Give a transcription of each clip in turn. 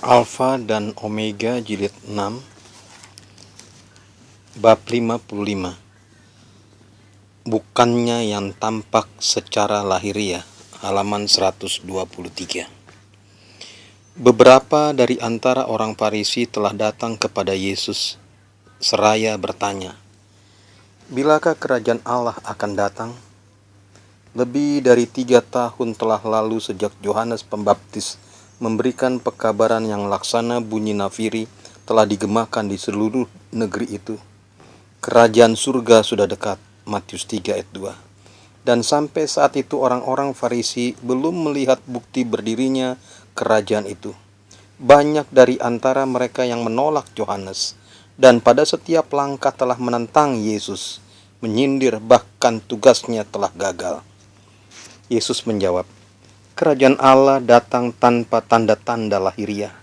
Alfa dan Omega jilid 6 bab 55. Bukannya yang tampak secara lahiriah, halaman 123. Beberapa dari antara orang Farisi telah datang kepada Yesus seraya bertanya, "Bilakah kerajaan Allah akan datang?" Lebih dari 3 tahun telah lalu sejak Yohanes Pembaptis memberikan pekabaran yang laksana bunyi nafiri telah digemakan di seluruh negeri itu. Kerajaan surga sudah dekat, Matius 3 ayat 2. Dan sampai saat itu orang-orang Farisi belum melihat bukti berdirinya kerajaan itu. Banyak dari antara mereka yang menolak Yohanes, dan pada setiap langkah telah menentang Yesus, menyindir bahkan tugasnya telah gagal. Yesus menjawab, "Kerajaan Allah datang tanpa tanda-tanda lahiriah.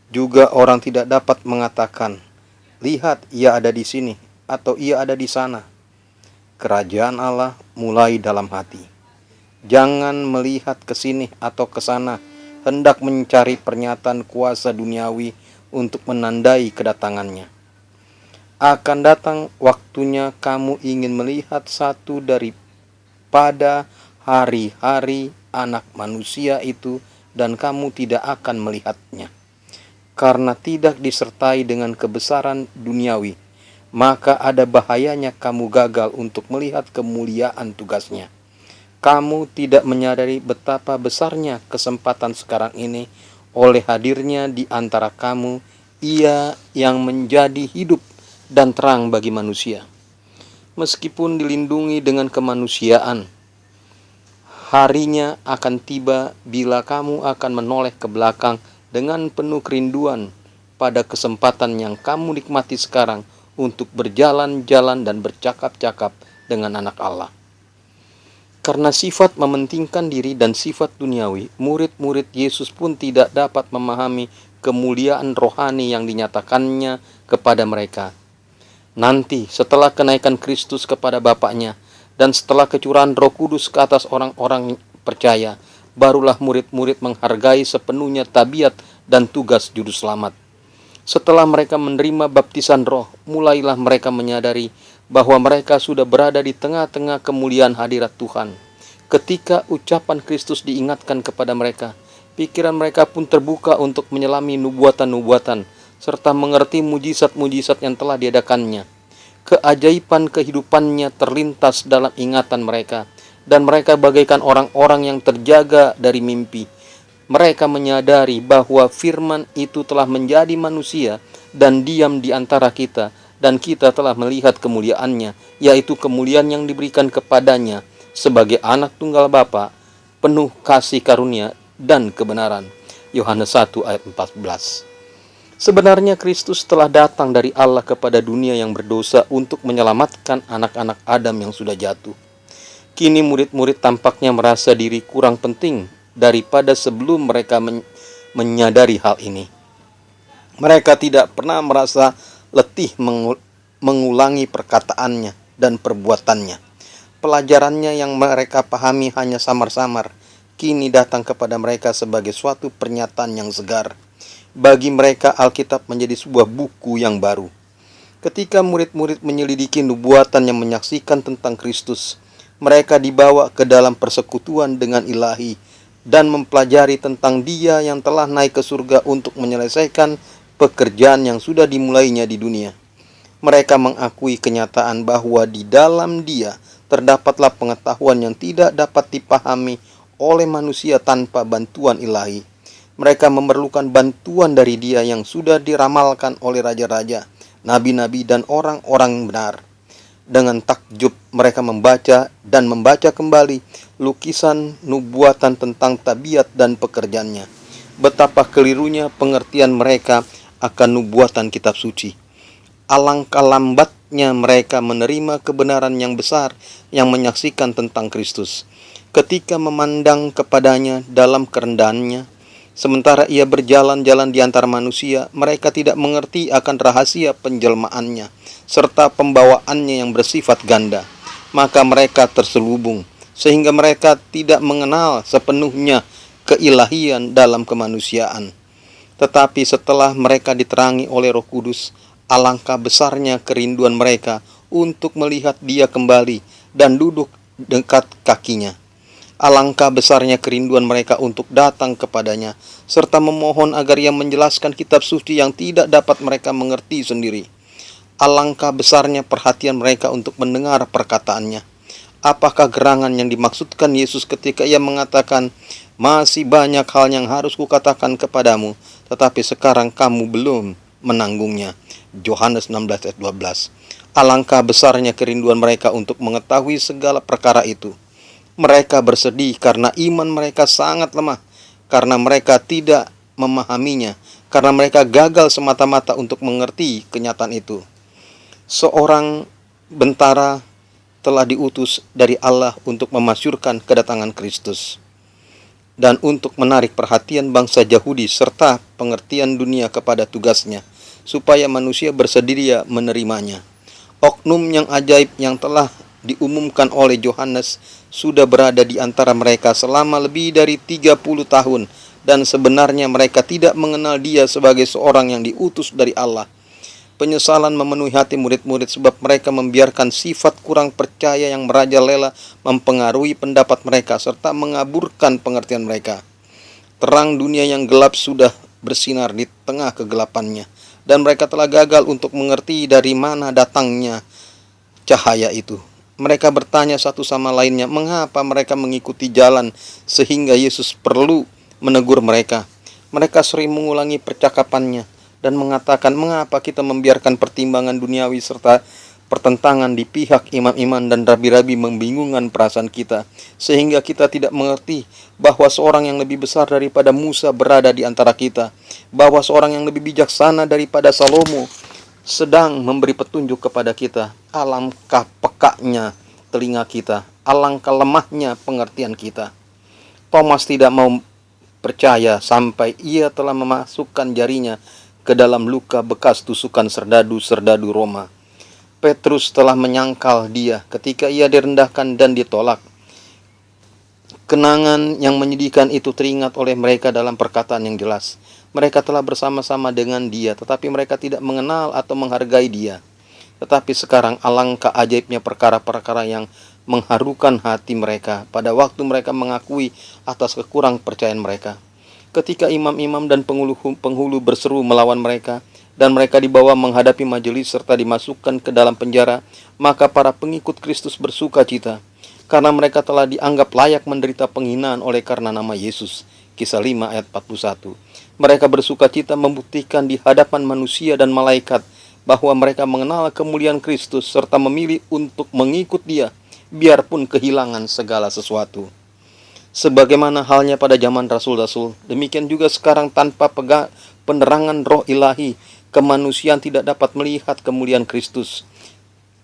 Juga orang tidak dapat mengatakan, 'Lihat, ia ada di sini,' atau 'ia ada di sana.' Kerajaan Allah mulai dalam hati. Jangan melihat ke sini atau ke sana, hendak mencari pernyataan kuasa duniawi untuk menandai kedatangannya. Akan datang waktunya kamu ingin melihat satu daripada hari-hari Anak Manusia itu, dan kamu tidak akan melihatnya. Karena tidak disertai dengan kebesaran duniawi, maka ada bahayanya kamu gagal untuk melihat kemuliaan tugasnya. Kamu tidak menyadari betapa besarnya kesempatan sekarang ini oleh hadirnya di antara kamu Ia yang menjadi hidup dan terang bagi manusia. Meskipun dilindungi dengan kemanusiaan, harinya akan tiba bila kamu akan menoleh ke belakang dengan penuh kerinduan pada kesempatan yang kamu nikmati sekarang untuk berjalan-jalan dan bercakap-cakap dengan anak Allah. Karena sifat mementingkan diri dan sifat duniawi, murid-murid Yesus pun tidak dapat memahami kemuliaan rohani yang dinyatakannya kepada mereka. Nanti setelah kenaikan Kristus kepada Bapaknya, dan setelah kecurahan Roh Kudus ke atas orang-orang percaya, barulah murid-murid menghargai sepenuhnya tabiat dan tugas juru selamat. Setelah mereka menerima baptisan Roh, mulailah mereka menyadari bahwa mereka sudah berada di tengah-tengah kemuliaan hadirat Tuhan. Ketika ucapan Kristus diingatkan kepada mereka, pikiran mereka pun terbuka untuk menyelami nubuatan-nubuatan, serta mengerti mujizat-mujizat yang telah diadakannya. Keajaiban kehidupannya terlintas dalam ingatan mereka, dan mereka bagaikan orang-orang yang terjaga dari mimpi. Mereka menyadari bahwa firman itu telah menjadi manusia dan diam di antara kita, dan kita telah melihat kemuliaannya, yaitu kemuliaan yang diberikan kepadanya sebagai anak tunggal Bapa, penuh kasih karunia dan kebenaran. Yohanes 1 ayat 14. Sebenarnya Kristus telah datang dari Allah kepada dunia yang berdosa untuk menyelamatkan anak-anak Adam yang sudah jatuh. Kini murid-murid tampaknya merasa diri kurang penting daripada sebelum mereka menyadari hal ini. Mereka tidak pernah merasa letih mengulangi perkataannya dan perbuatannya. Pelajarannya yang mereka pahami hanya samar-samar, kini datang kepada mereka sebagai suatu pernyataan yang segar. Bagi mereka Alkitab menjadi sebuah buku yang baru. Ketika murid-murid menyelidiki nubuatan yang menyaksikan tentang Kristus, mereka dibawa ke dalam persekutuan dengan Ilahi dan mempelajari tentang Dia yang telah naik ke surga untuk menyelesaikan pekerjaan yang sudah dimulainya di dunia. Mereka mengakui kenyataan bahwa di dalam Dia terdapatlah pengetahuan yang tidak dapat dipahami oleh manusia tanpa bantuan Ilahi. Mereka memerlukan bantuan dari Dia yang sudah diramalkan oleh raja-raja, nabi-nabi, dan orang-orang benar. Dengan takjub mereka membaca kembali lukisan nubuatan tentang tabiat dan pekerjaannya. Betapa kelirunya pengertian mereka akan nubuatan kitab suci. Alangkah lambatnya mereka menerima kebenaran yang besar yang menyaksikan tentang Kristus. Ketika memandang kepadanya dalam kerendahannya, sementara Ia berjalan-jalan di antara manusia, mereka tidak mengerti akan rahasia penjelmaannya serta pembawaannya yang bersifat ganda. Maka mereka terselubung, sehingga mereka tidak mengenal sepenuhnya keilahian dalam kemanusiaan. Tetapi setelah mereka diterangi oleh Roh Kudus, alangkah besarnya kerinduan mereka untuk melihat Dia kembali dan duduk dekat kakinya. Alangkah besarnya kerinduan mereka untuk datang kepadanya, serta memohon agar Ia menjelaskan kitab suci yang tidak dapat mereka mengerti sendiri. Alangkah besarnya perhatian mereka untuk mendengar perkataannya. Apakah gerangan yang dimaksudkan Yesus ketika Ia mengatakan, "Masih banyak hal yang harus kukatakan kepadamu, tetapi sekarang kamu belum menanggungnya." Yohanes 16 ayat 12. Alangkah besarnya kerinduan mereka untuk mengetahui segala perkara itu. Mereka bersedih karena iman mereka sangat lemah, karena mereka tidak memahaminya, karena mereka gagal semata-mata untuk mengerti kenyataan itu. Seorang bentara telah diutus dari Allah untuk memasyurkan kedatangan Kristus dan untuk menarik perhatian bangsa Yahudi serta pengertian dunia kepada tugasnya, supaya manusia bersedia menerimanya. Oknum yang ajaib yang telah diumumkan oleh Yohanes sudah berada di antara mereka selama lebih dari 30 tahun, dan sebenarnya mereka tidak mengenal Dia sebagai seorang yang diutus dari Allah. Penyesalan memenuhi hati murid-murid sebab mereka membiarkan sifat kurang percaya yang merajalela mempengaruhi pendapat mereka serta mengaburkan pengertian mereka. Terang dunia yang gelap sudah bersinar di tengah kegelapannya, dan mereka telah gagal untuk mengerti dari mana datangnya cahaya itu. Mereka bertanya satu sama lainnya, mengapa mereka mengikuti jalan sehingga Yesus perlu menegur mereka. Mereka sering mengulangi percakapannya dan mengatakan, mengapa kita membiarkan pertimbangan duniawi serta pertentangan di pihak imam-imam dan rabi-rabi membingungkan perasaan kita, sehingga kita tidak mengerti bahwa seorang yang lebih besar daripada Musa berada di antara kita, bahwa seorang yang lebih bijaksana daripada Salomo sedang memberi petunjuk kepada kita. Alangkah pekaknya telinga kita, alangkah lemahnya pengertian kita. Thomas tidak mau percaya sampai ia telah memasukkan jarinya ke dalam luka bekas tusukan serdadu-serdadu Roma. Petrus telah menyangkal Dia ketika ia direndahkan dan ditolak. Kenangan yang menyedihkan itu teringat oleh mereka dalam perkataan yang jelas. Mereka telah bersama-sama dengan Dia, tetapi mereka tidak mengenal atau menghargai Dia. Tetapi sekarang alangkah ajaibnya perkara-perkara yang mengharukan hati mereka pada waktu mereka mengakui atas kekurang percayaan mereka. Ketika imam-imam dan penghulu berseru melawan mereka, dan mereka dibawa menghadapi majelis serta dimasukkan ke dalam penjara, maka para pengikut Kristus bersuka cita, karena mereka telah dianggap layak menderita penghinaan oleh karena nama Yesus. Kisah 5 ayat 41. Mereka bersuka cita membuktikan di hadapan manusia dan malaikat bahwa mereka mengenal kemuliaan Kristus serta memilih untuk mengikut Dia, biarpun kehilangan segala sesuatu. Sebagaimana halnya pada zaman rasul-rasul, demikian juga sekarang tanpa penerangan roh ilahi, kemanusiaan tidak dapat melihat kemuliaan Kristus.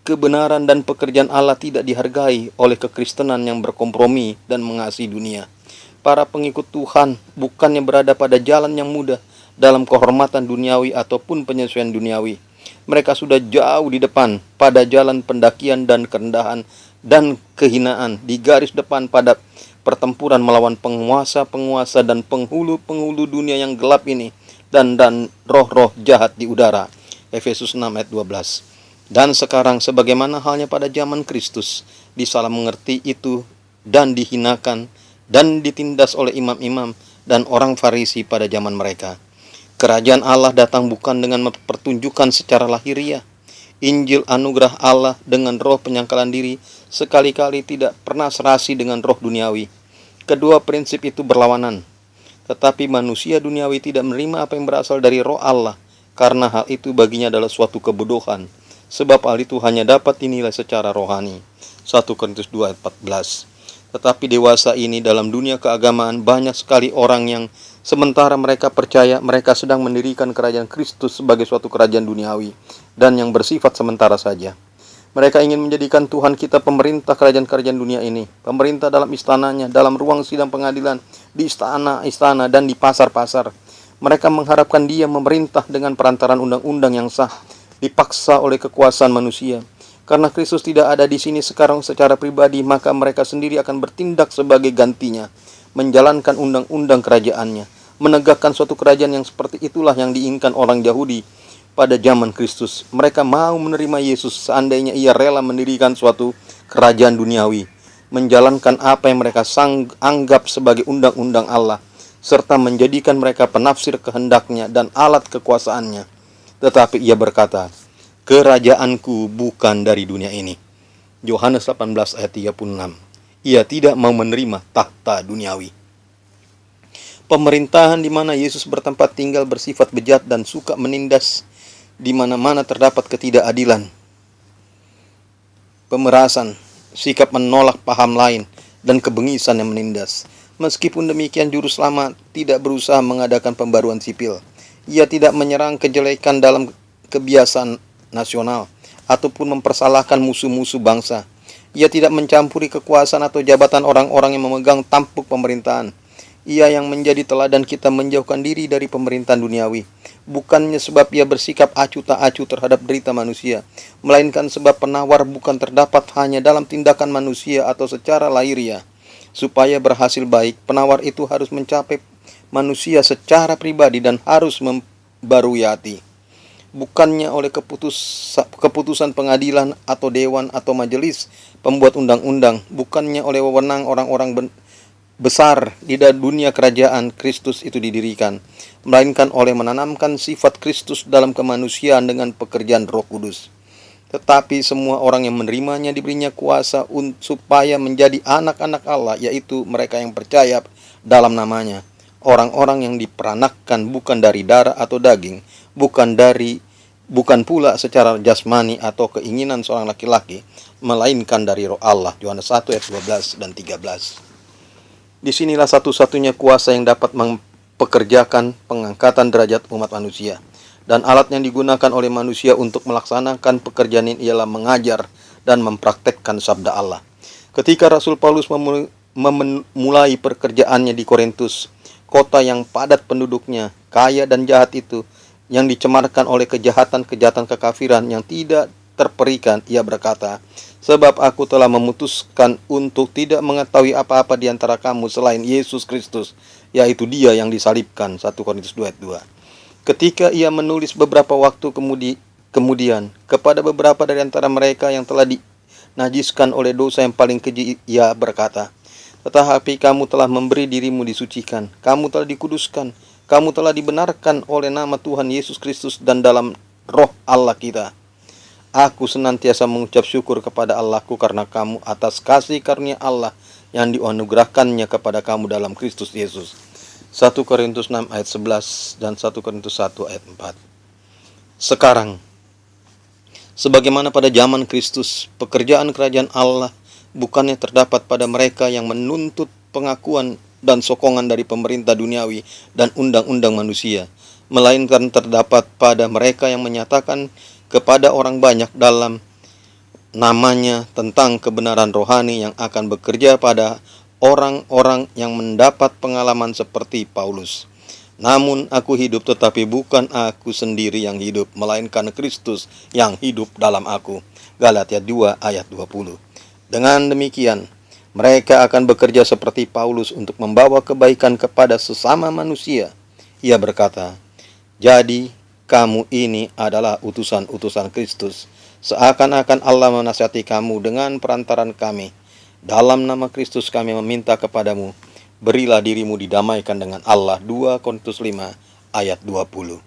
Kebenaran dan pekerjaan Allah tidak dihargai oleh kekristenan yang berkompromi dan mengasihi dunia. Para pengikut Tuhan bukannya berada pada jalan yang mudah dalam kehormatan duniawi ataupun penyesuaian duniawi. Mereka sudah jauh di depan pada jalan pendakian dan kerendahan dan kehinaan, di garis depan pada pertempuran melawan penguasa-penguasa dan penghulu-penghulu dunia yang gelap ini, dan roh-roh jahat di udara. Efesus 6 ayat 12. Dan sekarang sebagaimana halnya pada zaman Kristus, disalah mengerti itu dan dihinakan dan ditindas oleh imam-imam dan orang Farisi pada zaman mereka. Kerajaan Allah datang bukan dengan pertunjukan secara lahiriah. Injil anugerah Allah dengan roh penyangkalan diri sekali-kali tidak pernah serasi dengan roh duniawi. Kedua prinsip itu berlawanan. Tetapi manusia duniawi tidak menerima apa yang berasal dari roh Allah, karena hal itu baginya adalah suatu kebodohan, sebab hal itu hanya dapat dinilai secara rohani. 1 Korintus 2 ayat 14. Tetapi dewasa ini dalam dunia keagamaan banyak sekali orang yang sementara mereka percaya mereka sedang mendirikan kerajaan Kristus sebagai suatu kerajaan duniawi dan yang bersifat sementara saja. Mereka ingin menjadikan Tuhan kita pemerintah kerajaan-kerajaan dunia ini, pemerintah dalam istananya, dalam ruang sidang pengadilan, di istana-istana dan di pasar-pasar. Mereka mengharapkan Dia memerintah dengan perantaran undang-undang yang sah, dipaksa oleh kekuasaan manusia. Karena Kristus tidak ada di sini sekarang secara pribadi, maka mereka sendiri akan bertindak sebagai gantinya, menjalankan undang-undang kerajaannya. menegakkan suatu kerajaan yang seperti itulah yang diinginkan orang Yahudi pada zaman Kristus. Mereka mau menerima Yesus seandainya ia rela mendirikan suatu kerajaan duniawi, menjalankan apa yang mereka anggap sebagai undang-undang Allah, serta menjadikan mereka penafsir kehendaknya dan alat kekuasaannya. Tetapi ia berkata, "Kerajaanku bukan dari dunia ini." Yohanes 18 ayat 36. Ia tidak mau menerima tahta duniawi. Pemerintahan di mana Yesus bertempat tinggal bersifat bejat dan suka menindas di mana-mana terdapat ketidakadilan, pemerasan, sikap menolak paham lain, dan kebengisan yang menindas. Meskipun demikian, Juru Selamat tidak berusaha mengadakan pembaruan sipil. Ia tidak menyerang kejelekan dalam kebiasaan nasional ataupun mempersalahkan musuh-musuh bangsa. Ia tidak mencampuri kekuasaan atau jabatan orang-orang yang memegang tampuk pemerintahan. Ia yang menjadi teladan kita menjauhkan diri dari pemerintahan duniawi, bukannya sebab ia bersikap acuh tak acuh terhadap derita manusia, melainkan sebab penawar bukan terdapat hanya dalam tindakan manusia atau secara lahiriah. Supaya berhasil baik, penawar itu harus mencapai manusia secara pribadi dan harus membarui hati. Bukannya oleh keputusan pengadilan atau dewan atau majelis pembuat undang-undang, bukannya oleh wewenang orang-orang besar di dunia kerajaan Kristus itu didirikan, melainkan oleh menanamkan sifat Kristus dalam kemanusiaan dengan pekerjaan Roh Kudus. Tetapi semua orang yang menerimanya diberinya kuasa supaya menjadi anak-anak Allah, yaitu mereka yang percaya dalam namanya. Orang-orang yang diperanakkan bukan dari darah atau daging, bukan pula secara jasmani atau keinginan seorang laki-laki, melainkan dari Roh Allah. Yohanes 1 ayat 12 dan 13. Disinilah satu-satunya kuasa yang dapat mempekerjakan pengangkatan derajat umat manusia. Dan alat yang digunakan oleh manusia untuk melaksanakan pekerjaan ini ialah mengajar dan mempraktekkan sabda Allah. Ketika Rasul Paulus memulai pekerjaannya di Korintus, kota yang padat penduduknya, kaya dan jahat itu, yang dicemarkan oleh kejahatan-kejahatan kekafiran yang tidak terperikan, ia berkata, "Sebab aku telah memutuskan untuk tidak mengetahui apa-apa di antara kamu selain Yesus Kristus, yaitu Dia yang disalibkan." 1 Korintus 2 ayat 2. Ketika ia menulis beberapa waktu kemudian kepada beberapa dari antara mereka yang telah dinajiskan oleh dosa yang paling keji, ia berkata, "Tetapi kamu telah memberi dirimu disucikan, kamu telah dikuduskan, kamu telah dibenarkan oleh nama Tuhan Yesus Kristus dan dalam Roh Allah kita. Aku senantiasa mengucap syukur kepada Allahku karena kamu atas kasih karunia Allah yang dianugerahkannya kepada kamu dalam Kristus Yesus." 1 Korintus 6 ayat 11 dan 1 Korintus 1 ayat 4. Sekarang, sebagaimana pada zaman Kristus, pekerjaan kerajaan Allah bukannya terdapat pada mereka yang menuntut pengakuan dan sokongan dari pemerintah duniawi dan undang-undang manusia, melainkan terdapat pada mereka yang menyatakan kepada orang banyak dalam namanya tentang kebenaran rohani yang akan bekerja pada orang-orang yang mendapat pengalaman seperti Paulus. "Namun aku hidup, tetapi bukan aku sendiri yang hidup, melainkan Kristus yang hidup dalam aku." Galatia 2 ayat 20. Dengan demikian, mereka akan bekerja seperti Paulus untuk membawa kebaikan kepada sesama manusia. Ia berkata, "Jadi kamu ini adalah utusan-utusan Kristus, seakan-akan Allah menasihati kamu dengan perantaran kami. Dalam nama Kristus kami meminta kepadamu, berilah dirimu didamaikan dengan Allah." 2 Korintus 5 ayat 20.